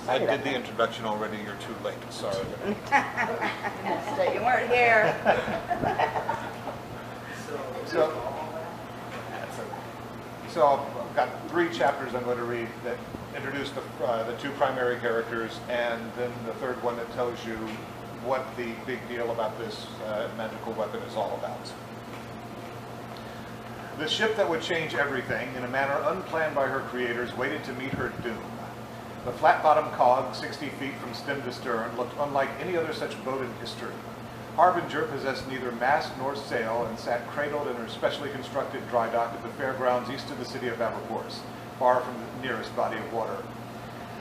I did the introduction already. You're too late. Sorry. So you weren't here. So I've got 3 chapters I'm going to read that introduce the 2 primary characters, and then the 3rd one that tells you what the big deal about this magical weapon is all about. The ship that would change everything, in a manner unplanned by her creators, waited to meet her doom. The flat-bottomed cog, 60 feet from stem to stern, looked unlike any other such boat in history. Harbinger possessed neither mast nor sail and sat cradled in her specially constructed dry dock at the fairgrounds east of the city of Aberforce, far from the nearest body of water.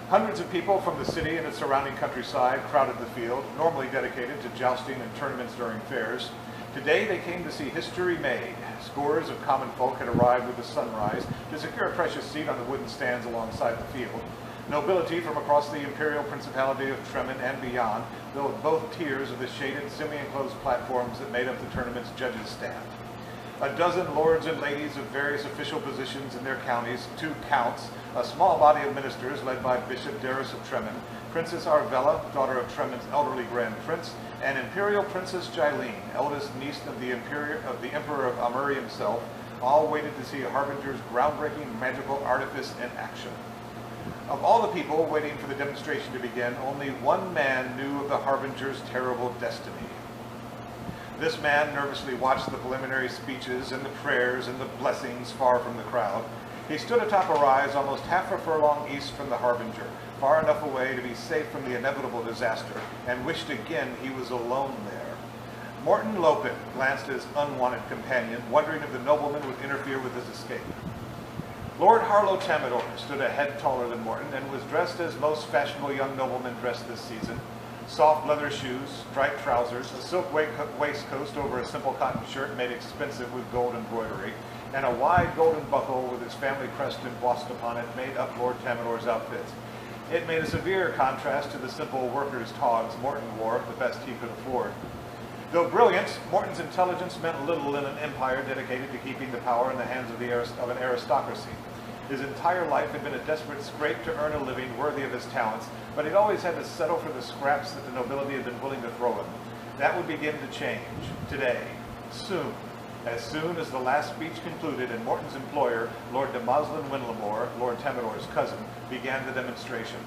Hundreds of people from the city and its surrounding countryside crowded the field, normally dedicated to jousting and tournaments during fairs. Today they came to see history made. Scores of common folk had arrived with the sunrise to secure a precious seat on the wooden stands alongside the field. Nobility from across the imperial principality of Tremen and beyond filled both tiers of the shaded, semi-enclosed platforms that made up the tournament's judges' stand. A dozen lords and ladies of various official positions in their counties, 2 counts, a small body of ministers led by Bishop Darius of Tremen, Princess Arvella, daughter of Tremen's elderly Grand Prince, and Imperial Princess Jailene, eldest niece of the Emperor of Amuri himself, all waited to see Harbinger's groundbreaking magical artifice in action. Of all the people waiting for the demonstration to begin, only one man knew of the Harbinger's terrible destiny. This man nervously watched the preliminary speeches and the prayers and the blessings far from the crowd. He stood atop a rise almost half a furlong east from the Harbinger, far enough away to be safe from the inevitable disaster, and wished again he was alone there. Morton Lopin glanced at his unwanted companion, wondering if the nobleman would interfere with his escape. Lord Harlow Tamador stood a head taller than Morton and was dressed as most fashionable young noblemen dressed this season. Soft leather shoes, striped trousers, a silk waistcoat over a simple cotton shirt made expensive with gold embroidery, and a wide golden buckle with his family crest embossed upon it made up Lord Tamador's outfit. It made a severe contrast to the simple workers' togs Morton wore, the best he could afford. Though brilliant, Morton's intelligence meant little in an empire dedicated to keeping the power in the hands of an aristocracy. His entire life had been a desperate scrape to earn a living worthy of his talents, but he'd always had to settle for the scraps that the nobility had been willing to throw him. That would begin to change, today, soon. As soon as the last speech concluded and Morton's employer, Lord de Moslin Winlemore, Lord Tamador's cousin, began the demonstration.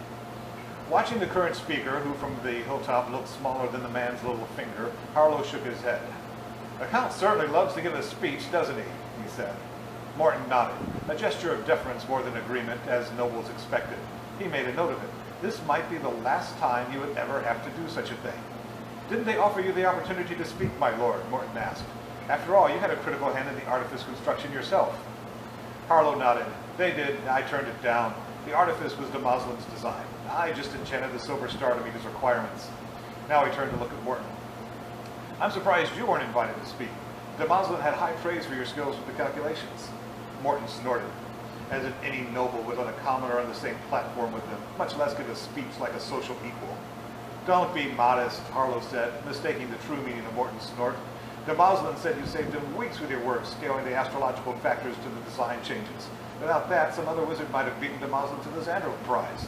Watching the current speaker, who from the hilltop looked smaller than the man's little finger, Harlow shook his head. "The Count certainly loves to give a speech, doesn't he?" he said. Morton nodded, a gesture of deference more than agreement, as nobles expected. He made a note of it. This might be the last time you would ever have to do such a thing. "Didn't they offer you the opportunity to speak, my lord?" Morton asked. "After all, you had a critical hand in the artifice construction yourself." Harlow nodded. "They did. I turned it down. The artifice was de Moslin's design. I just enchanted the Silver Star to meet his requirements." Now he turned to look at Morton. "I'm surprised you weren't invited to speak. De Moslin had high praise for your skills with the calculations." Morton snorted, as if any noble would let a commoner on the same platform with them, much less give a speech like a social equal. "Don't be modest," Harlow said, mistaking the true meaning of Morton's snort. "De Moslin said you saved him weeks with your work, scaling the astrological factors to the design changes. Without that, some other wizard might have beaten de Moslin to the Zandril Prize."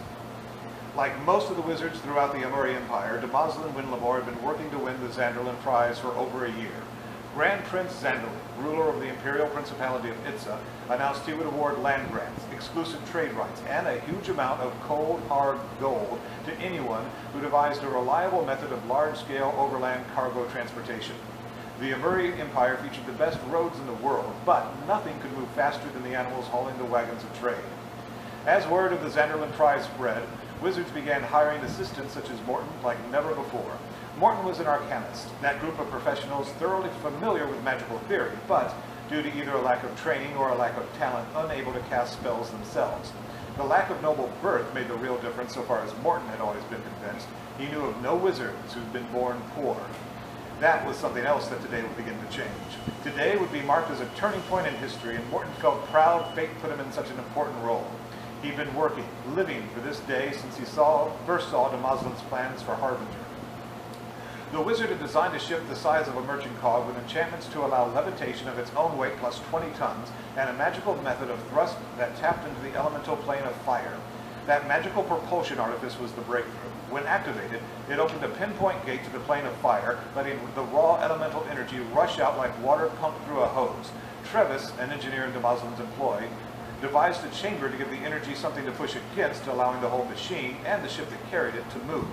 Like most of the wizards throughout the Amuri Empire, de Moslin Winlemore had been working to win the Zandril Prize for over a year. Grand Prince Zandril, ruler of the Imperial Principality of Itza, announced he would award land grants, exclusive trade rights, and a huge amount of cold, hard gold to anyone who devised a reliable method of large-scale overland cargo transportation. The Amuri Empire featured the best roads in the world, but nothing could move faster than the animals hauling the wagons of trade. As word of the Zandril Prize spread, wizards began hiring assistants such as Morton like never before. Morton was an arcanist, that group of professionals thoroughly familiar with magical theory, but, due to either a lack of training or a lack of talent, unable to cast spells themselves. The lack of noble birth made the real difference so far as Morton had always been convinced. He knew of no wizards who'd been born poor. That was something else that today would begin to change. Today would be marked as a turning point in history, and Morton felt proud fate put him in such an important role. He'd been working, living for this day since he first saw de Moslin's plans for Harbinger. The wizard had designed a ship the size of a merchant cog with enchantments to allow levitation of its own weight plus 20 tons and a magical method of thrust that tapped into the elemental plane of fire. That magical propulsion artifice was the breakthrough. When activated, it opened a pinpoint gate to the plane of fire, letting the raw elemental energy rush out like water pumped through a hose. Trevis, an engineer in Demoslin's employ, devised a chamber to give the energy something to push against, allowing the whole machine and the ship that carried it to move.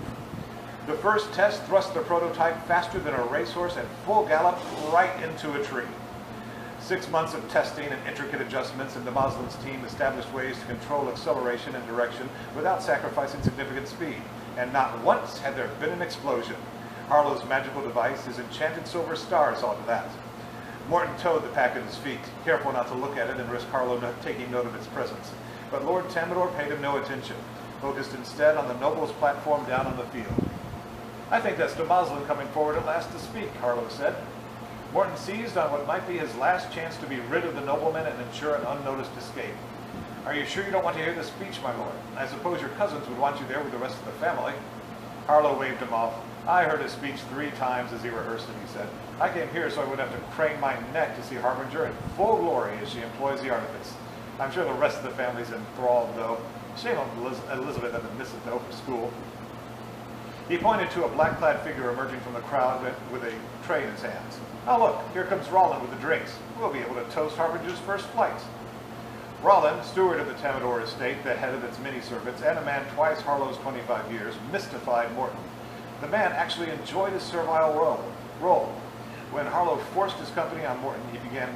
The first test thrust the prototype faster than a racehorse at full gallop right into a tree. 6 months of testing and intricate adjustments, and Demoslin's team established ways to control acceleration and direction without sacrificing significant speed. And not once had there been an explosion. Harlow's magical device, his enchanted silver star, saw to that. Morton towed the pack at his feet, careful not to look at it and risk Harlow taking note of its presence. But Lord Tamador paid him no attention, focused instead on the noble's platform down on the field. "I think that's Demoslin coming forward at last to speak," Harlow said. Morton seized on what might be his last chance to be rid of the nobleman and ensure an unnoticed escape. "Are you sure you don't want to hear the speech, my lord? I suppose your cousins would want you there with the rest of the family." Harlow waved him off. "I heard his speech 3 times as he rehearsed it," he said. "I came here so I would have to crane my neck to see Harbinger in full glory as she employs the artifice. I'm sure the rest of the family's enthralled, though. Shame on Elizabeth had to miss it, though, for school." He pointed to a black-clad figure emerging from the crowd with a tray in his hands. "Oh, look, here comes Rollin with the drinks. We'll be able to toast Harbinger's first flight." Rollin, steward of the Tamador estate, the head of its many servants, and a man twice Harlow's 25 years, mystified Morton. The man actually enjoyed his servile role. When Harlow forced his company on Morton,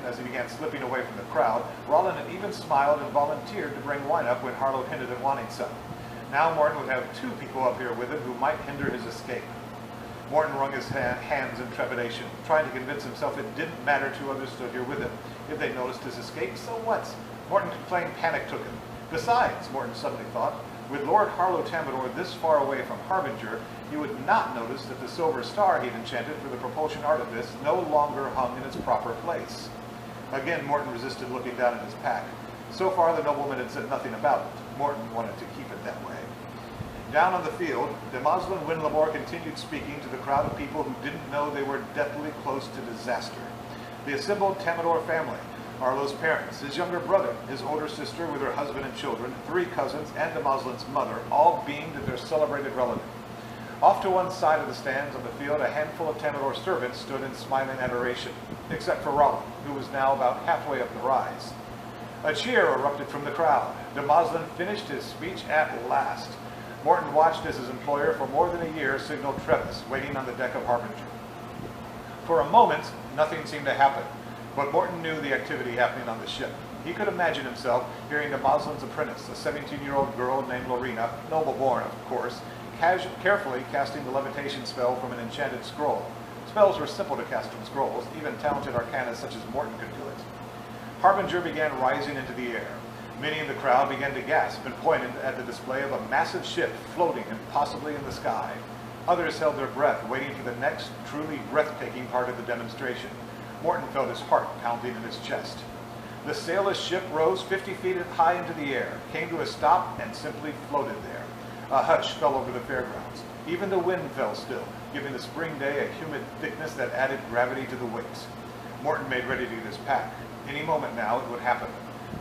as he began slipping away from the crowd, Rollin had even smiled and volunteered to bring wine up when Harlow hinted at wanting some. Now Morton would have 2 people up here with him who might hinder his escape. Morton wrung his hands in trepidation, trying to convince himself it didn't matter 2 others stood here with him. If they noticed his escape, so what? Morton complained panic took him. Besides, Morton suddenly thought, with Lord Harlow Tamador this far away from Harbinger, he would not notice that the silver star he'd enchanted for the propulsion artifice no longer hung in its proper place. Again, Morton resisted looking down at his pack. So far, the nobleman had said nothing about it. Morton wanted to keep it that way. Down on the field, Demoslin Winlamore continued speaking to the crowd of people who didn't know they were deathly close to disaster. The assembled Tamador family, Harlow's parents, his younger brother, his older sister with her husband and children, 3 cousins, and Demoslin's mother, all beamed at their celebrated relative. Off to one side of the stands on the field, a handful of Tamador servants stood in smiling adoration, except for Rollin, who was now about halfway up the rise. A cheer erupted from the crowd. Demoslin finished his speech at last. Morton watched as his employer for more than a year signaled Trevis, waiting on the deck of Harbinger. For a moment, nothing seemed to happen, but Morton knew the activity happening on the ship. He could imagine himself hearing Demoslin's apprentice, a 17-year-old girl named Lorena, noble-born, of course, carefully casting the levitation spell from an enchanted scroll. Spells were simple to cast from scrolls. Even talented arcanists such as Morton could do it. Harbinger began rising into the air. Many in the crowd began to gasp and pointed at the display of a massive ship floating impossibly in the sky. Others held their breath, waiting for the next, truly breathtaking part of the demonstration. Morton felt his heart pounding in his chest. The sailless ship rose 50 feet high into the air, came to a stop, and simply floated there. A hush fell over the fairgrounds. Even the wind fell still, giving the spring day a humid thickness that added gravity to the weight. Morton made ready to get his pack. Any moment now it would happen.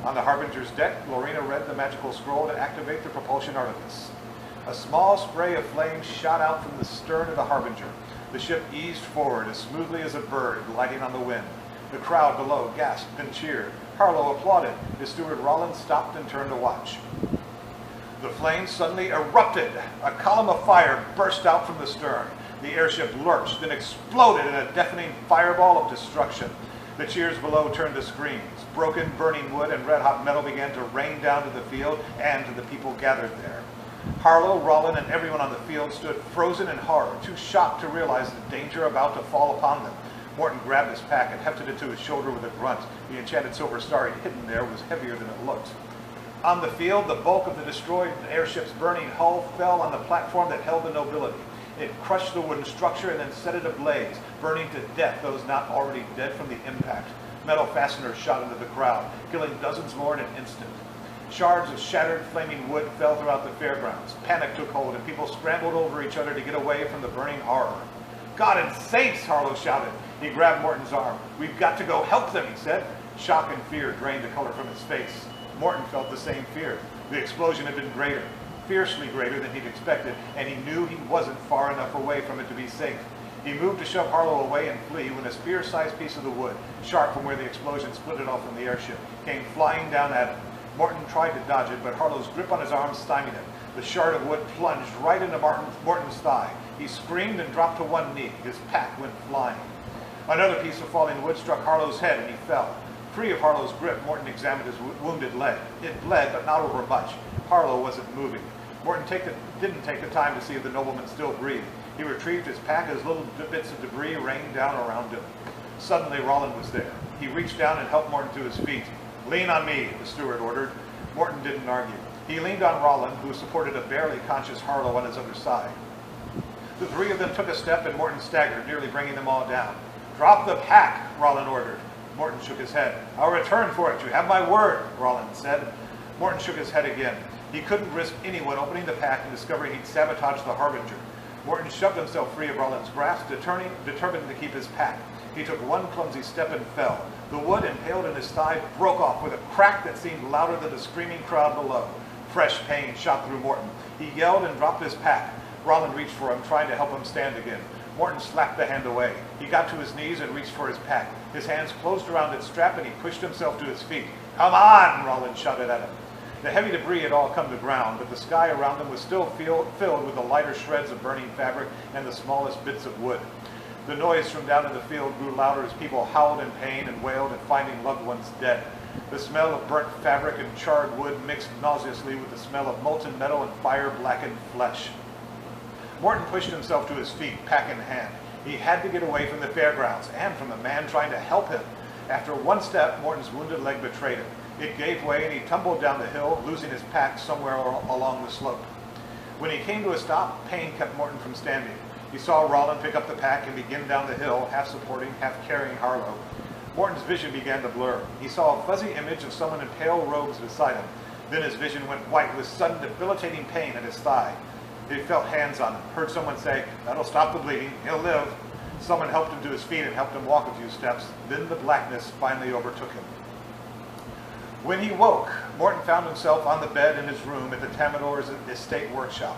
On the Harbinger's deck, Lorena read the magical scroll to activate the propulsion artifice. A small spray of flame shot out from the stern of the Harbinger. The ship eased forward as smoothly as a bird gliding on the wind. The crowd below gasped and cheered. Harlow applauded. His steward Rollin stopped and turned to watch. The flames suddenly erupted. A column of fire burst out from the stern. The airship lurched, then exploded in a deafening fireball of destruction. The cheers below turned to screams. Broken, burning wood and red-hot metal began to rain down to the field and to the people gathered there. Harlow, Rollin, and everyone on the field stood frozen in horror, too shocked to realize the danger about to fall upon them. Morton grabbed his pack and hefted it to his shoulder with a grunt. The enchanted silver star he'd hidden there was heavier than it looked. On the field, the bulk of the destroyed airship's burning hull fell on the platform that held the nobility. It crushed the wooden structure and then set it ablaze, burning to death those not already dead from the impact. Metal fasteners shot into the crowd, killing dozens more in an instant. Shards of shattered, flaming wood fell throughout the fairgrounds. Panic took hold, and people scrambled over each other to get away from the burning horror. "God and saints!" Harlow shouted. He grabbed Morton's arm. "We've got to go help them," he said. Shock and fear drained the color from his face. Morton felt the same fear. The explosion had been greater. fiercely greater than he'd expected, and he knew he wasn't far enough away from it to be safe. He moved to shove Harlow away and flee when a spear-sized piece of the wood, sharp from where the explosion split it off from the airship, came flying down at him. Morton tried to dodge it, but Harlow's grip on his arm stymied him. The shard of wood plunged right into Morton's thigh. He screamed and dropped to one knee. His pack went flying. Another piece of falling wood struck Harlow's head, and he fell. Free of Harlow's grip, Morton examined his wounded leg. It bled, but not over much. Harlow wasn't moving. Morton didn't take the time to see if the nobleman still breathed. He retrieved his pack as little bits of debris rained down around him. Suddenly, Rollin was there. He reached down and helped Morton to his feet. "Lean on me," the steward ordered. Morton didn't argue. He leaned on Rollin, who supported a barely conscious Harlow on his other side. The three of them took a step, and Morton staggered, nearly bringing them all down. "Drop the pack," Rollin ordered. Morton shook his head. "I'll return for it. You have my word," Rollin said. Morton shook his head again. He couldn't risk anyone opening the pack and discovering he'd sabotaged the Harbinger. Morton shoved himself free of Rollin's grasp, determined to keep his pack. He took one clumsy step and fell. The wood impaled in his thigh broke off with a crack that seemed louder than the screaming crowd below. Fresh pain shot through Morton. He yelled and dropped his pack. Rollin reached for him, trying to help him stand again. Morton slapped the hand away. He got to his knees and reached for his pack. His hands closed around its strap, and he pushed himself to his feet. "Come on!" Rollin shouted at him. The heavy debris had all come to ground, but the sky around them was still filled with the lighter shreds of burning fabric and the smallest bits of wood. The noise from down in the field grew louder as people howled in pain and wailed at finding loved ones dead. The smell of burnt fabric and charred wood mixed nauseously with the smell of molten metal and fire-blackened flesh. Morton pushed himself to his feet, pack in hand. He had to get away from the fairgrounds and from the man trying to help him. After one step, Morton's wounded leg betrayed him. It gave way, and he tumbled down the hill, losing his pack somewhere along the slope. When he came to a stop, pain kept Morton from standing. He saw Rollin pick up the pack and begin down the hill, half supporting, half carrying Harlow. Morton's vision began to blur. He saw a fuzzy image of someone in pale robes beside him. Then his vision went white with sudden debilitating pain at his thigh. He felt hands on him, heard someone say, "That'll stop the bleeding, he'll live." Someone helped him to his feet and helped him walk a few steps. Then the blackness finally overtook him. When he woke, Morton found himself on the bed in his room at the Tamador's estate workshop.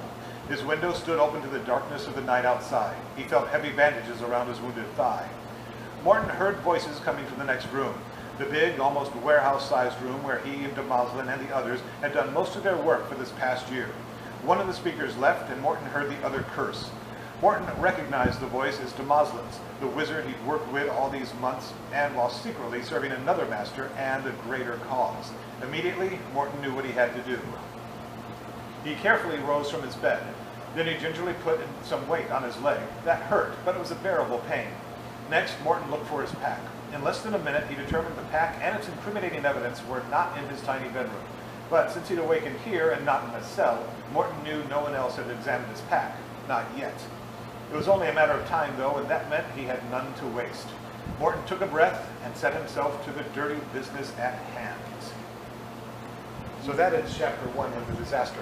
His window stood open to the darkness of the night outside. He felt heavy bandages around his wounded thigh. Morton heard voices coming from the next room, the big, almost warehouse-sized room where he and de Moslin and the others had done most of their work for this past year. One of the speakers left, and Morton heard the other curse. Morton recognized the voice as de Moslin's, the wizard he'd worked with all these months, and while secretly serving another master and a greater cause. Immediately, Morton knew what he had to do. He carefully rose from his bed. Then he gingerly put some weight on his leg. That hurt, but it was a bearable pain. Next, Morton looked for his pack. In less than a minute, he determined the pack and its incriminating evidence were not in his tiny bedroom. But since he'd awakened here and not in a cell, Morton knew no one else had examined his pack. Not yet. It was only a matter of time, though, and that meant he had none to waste. Morton took a breath and set himself to the dirty business at hand. So that is chapter 1 of The Disaster.